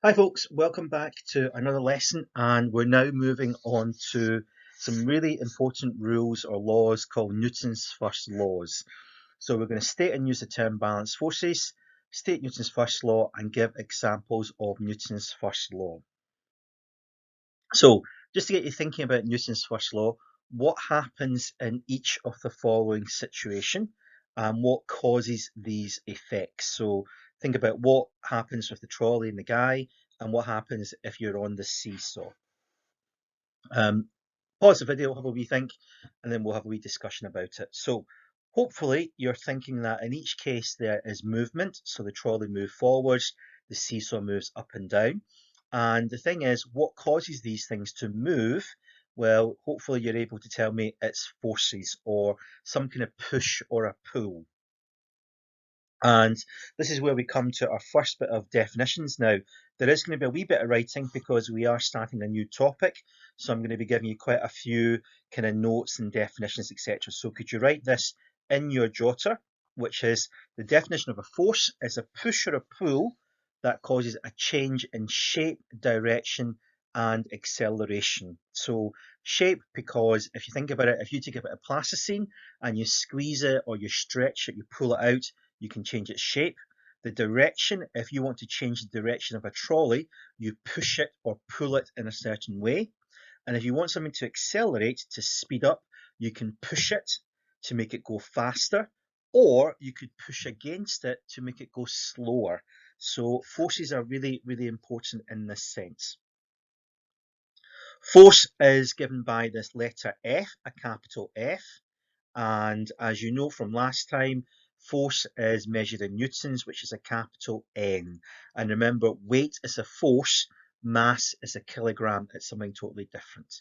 Hi folks, welcome back to another lesson, and we're now moving on to some really important rules or laws called Newton's first laws. So we're going to state and use the term balanced forces, state Newton's first law, and give examples of Newton's first law. So just to get you thinking about Newton's first law, what happens in each of the following situation and what causes these effects? So think about what happens with the trolley and the guy and what happens if you're on the seesaw. Um, Pause the video, have a wee think, and then we'll have a wee discussion about it. So hopefully you're thinking that in each case there is movement. So the trolley moves forwards, the seesaw moves up and down. And the thing is, what causes these things to move? Well, hopefully you're able to tell me it's forces or some kind of push or a pull. And this is where we come to our first bit of definitions now. There is going to be a wee bit of writing because we are starting a new topic. So I'm going to be giving you quite a few kind of notes and definitions, etc. So could you write this in your jotter, which is the definition of a force is a push or a pull that causes a change in shape, direction, and acceleration. So shape, because if you think about it, if you take a bit of plasticine and you squeeze it or you stretch it, you pull it out, you can change its shape. The direction, if you want to change the direction of a trolley, you push it or pull it in a certain way. And if you want something to accelerate, to speed up, you can push it to make it go faster, or you could push against it to make it go slower. So forces are really, really important in this sense. Force is given by this letter F, a capital F. And as you know from last time, force is measured in newtons, which is a capital N. And remember, weight is a force, mass is a kilogram. It's something totally different.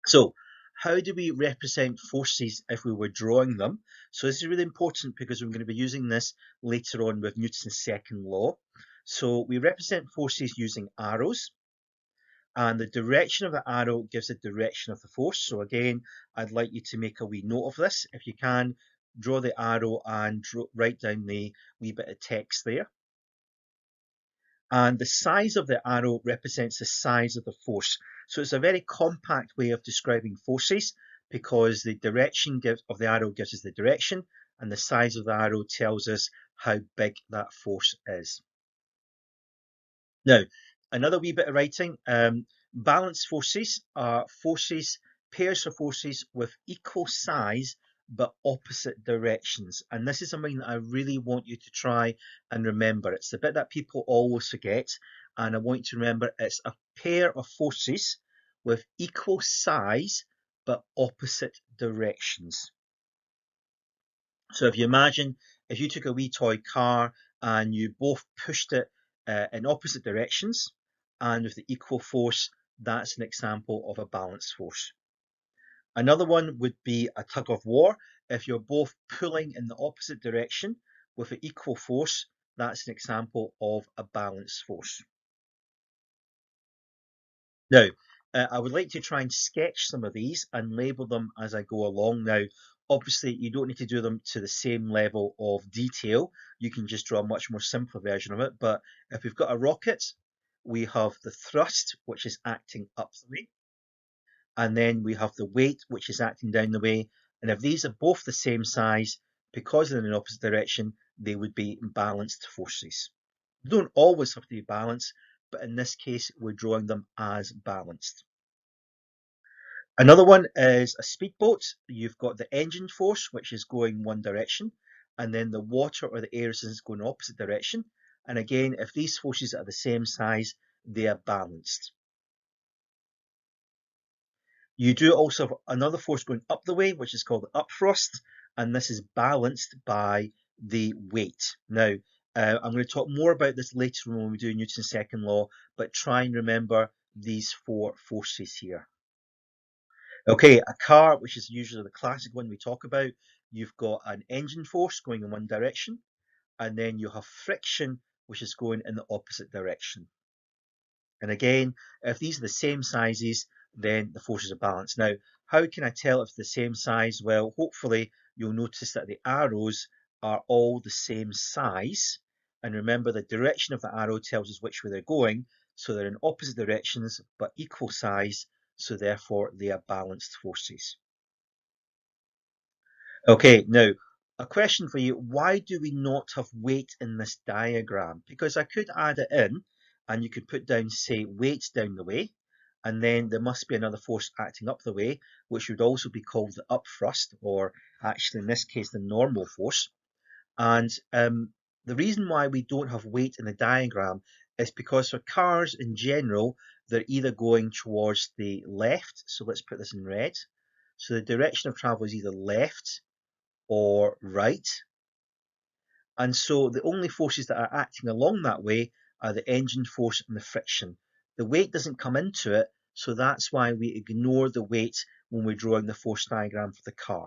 So how do we represent forces if we were drawing them? So this is really important because we're going to be using this later on with Newton's second law. So we represent forces using arrows, and the direction of the arrow gives the direction of the force. So again, I'd like you to make a wee note of this. If you can, draw the arrow and write down the wee bit of text there. And the size of the arrow represents the size of the force. So it's a very compact way of describing forces because the direction of the arrow gives us the direction, and the size of the arrow tells us how big that force is. Now, another wee bit of writing. Balanced forces are forces, pairs of forces with equal size but opposite directions. And this is something that I really want you to try and remember. It's the bit that people always forget. And I want you to remember it's a pair of forces with equal size but opposite directions. So if you imagine if you took a wee toy car and you both pushed it in opposite directions and with the equal force, that's an example of a balanced force. Another one would be a tug of war. If you're both pulling in the opposite direction with an equal force, that's an example of a balanced force. Now, I would like to try and sketch some of these and label them as I go along. Now, obviously, you don't need to do them to the same level of detail. You can just draw a much more simpler version of it. But if we've got a rocket, we have the thrust, which is acting up the way. And then we have the weight, which is acting down the way. And if these are both the same size, because they're in the opposite direction, they would be balanced forces. They don't always have to be balanced, but in this case, we're drawing them as balanced. Another one is a speedboat. You've got the engine force, which is going one direction, and then the water or the air is going opposite direction. And again, if these forces are the same size, they are balanced. You do also have another force going up the way, which is called the upthrust, and this is balanced by the weight. Now, I'm going to talk more about this later when we do Newton's second law, but try and remember these four forces here. Okay, a car, which is usually the classic one we talk about, you've got an engine force going in one direction, and then you have friction, which is going in the opposite direction. And again, if these are the same sizes, then the forces are balanced. Now, how can I tell if it's the same size? Well, hopefully you'll notice that the arrows are all the same size. And remember, the direction of the arrow tells us which way they're going, so they're in opposite directions but equal size, so therefore they are balanced forces. Okay, now a question for you. Why do we not have weight in this diagram? Because I could add it in and you could put down, say, weight down the way, and then there must be another force acting up the way, which would also be called the up thrust, or actually in this case, the normal force. And the reason why we don't have weight in the diagram is because for cars in general, they're either going towards the left, so let's put this in red. So the direction of travel is either left or right. And so the only forces that are acting along that way are the engine force and the friction. The weight doesn't come into it, so that's why we ignore the weight when we're drawing the force diagram for the car.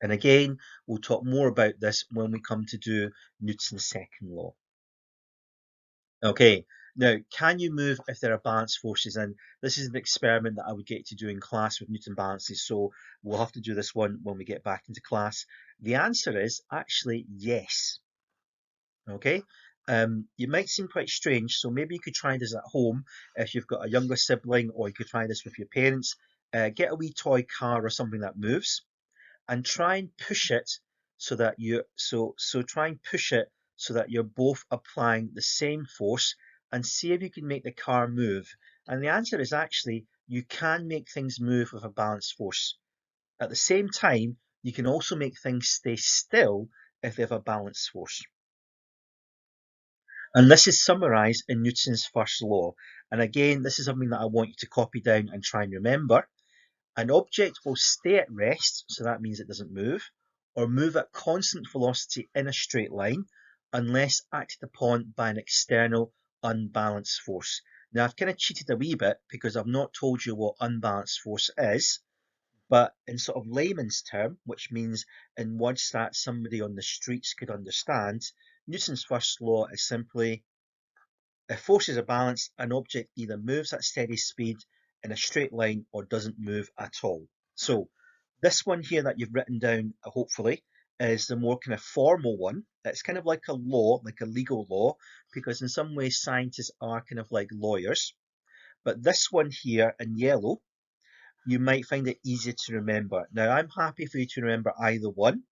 And again, we'll talk more about this when we come to do Newton's second law. Okay, now, can you move if there are balance forces? And this is an experiment that I would get to do in class with Newton balances, so we'll have to do this one when we get back into class. The answer is actually yes. Okay, you might seem quite strange, so maybe you could try this at home if you've got a younger sibling, or you could try this with your parents. Get a wee toy car or something that moves, and try and push it so that try and push it so that you're both applying the same force, and see if you can make the car move. And the answer is actually you can make things move with a balanced force. At the same time, you can also make things stay still if they have a balanced force. And this is summarized in Newton's first law. And again, this is something that I want you to copy down and try and remember. An object will stay at rest, so that means it doesn't move, or move at constant velocity in a straight line, unless acted upon by an external unbalanced force. Now, I've kind of cheated a wee bit because I've not told you what unbalanced force is, but in sort of layman's term, which means in words that somebody on the streets could understand, Newton's first law is simply, if forces are balanced, an object either moves at steady speed in a straight line or doesn't move at all. So this one here that you've written down, hopefully, is the more kind of formal one. It's kind of like a law, like a legal law, because in some ways scientists are kind of like lawyers. But this one here in yellow, you might find it easier to remember. Now, I'm happy for you to remember either one.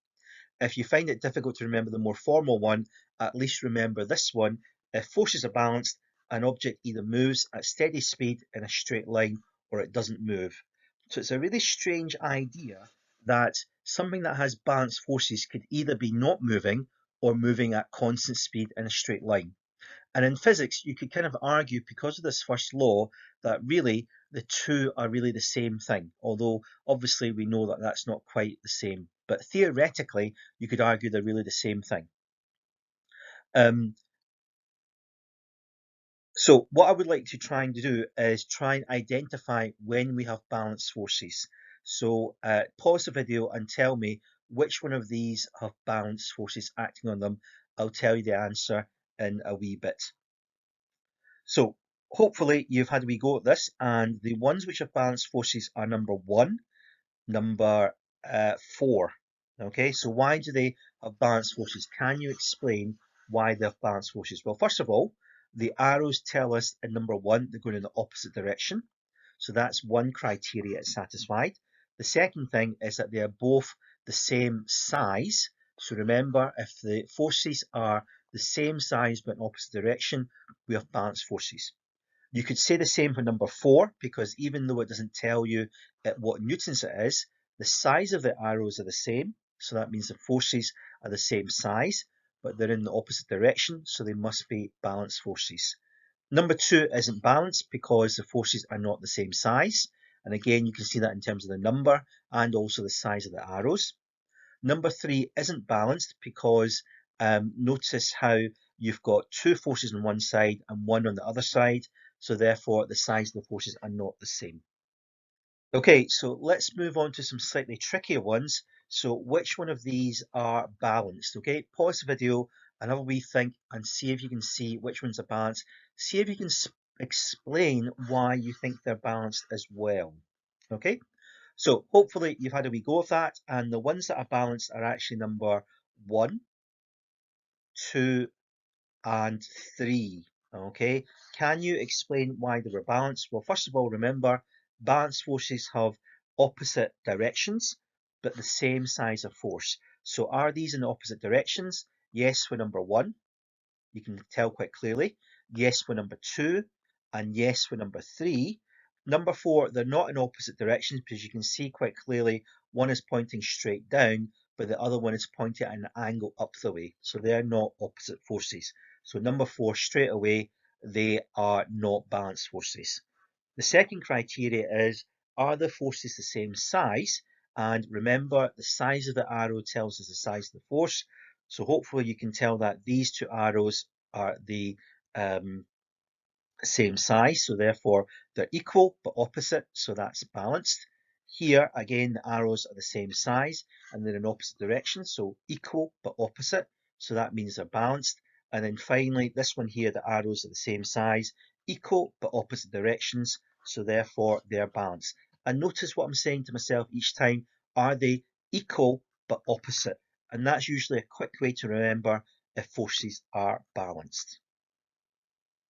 If you find it difficult to remember the more formal one, at least remember this one. If forces are balanced, an object either moves at steady speed in a straight line or it doesn't move. So it's a really strange idea that something that has balanced forces could either be not moving or moving at constant speed in a straight line. And in physics, you could kind of argue, because of this first law, that really the two are really the same thing, although obviously we know that that's not quite the same. But theoretically, you could argue they're really the same thing. So what I would like to try and do is try and identify when we have balanced forces. So pause the video and tell me which one of these have balanced forces acting on them. I'll tell you the answer in a wee bit. So hopefully you've had a wee go at this, and the ones which have balanced forces are number 1, number 4. Okay, so why do they have balanced forces? Can you explain why they have balanced forces? Well, first of all, the arrows tell us in number 1 they're going in the opposite direction. So that's one criteria it's satisfied. The second thing is that they are both the same size. So remember, if the forces are the same size but in opposite direction, we have balanced forces. You could say the same for number 4, because even though it doesn't tell you at what newtons it is, the size of the arrows are the same. So that means the forces are the same size, but they're in the opposite direction, so they must be balanced forces. Number 2 isn't balanced because the forces are not the same size. And again, you can see that in terms of the number and also the size of the arrows. Number 3 isn't balanced because notice how you've got 2 forces on one side and 1 on the other side. So therefore, the size of the forces are not the same. Okay, so let's move on to some slightly trickier ones. So which one of these are balanced? Okay, pause the video and have a wee think and see if you can see which ones are balanced. See if you can explain why you think they're balanced as well. Okay, so hopefully you've had a wee go of that, and the ones that are balanced are actually number 1, 2, and 3. Okay, can you explain why they were balanced? Well, first of all, remember, balanced forces have opposite directions, but the same size of force. So are these in opposite directions? Yes for number 1, you can tell quite clearly. Yes for number 2, and yes for number 3. Number 4, they're not in opposite directions because you can see quite clearly one is pointing straight down, but the other one is pointing at an angle up the way. So they're not opposite forces. So number 4, straight away, they are not balanced forces. The second criteria is, are the forces the same size? And remember, the size of the arrow tells us the size of the force. So hopefully you can tell that these two arrows are the same size, so therefore they're equal but opposite, so that's balanced. Here again, the arrows are the same size and they're in opposite directions, so equal but opposite, so that means they're balanced. And then finally, this one here, the arrows are the same size, equal but opposite directions, so therefore they're balanced. And notice what I'm saying to myself each time, are they equal but opposite? And that's usually a quick way to remember if forces are balanced.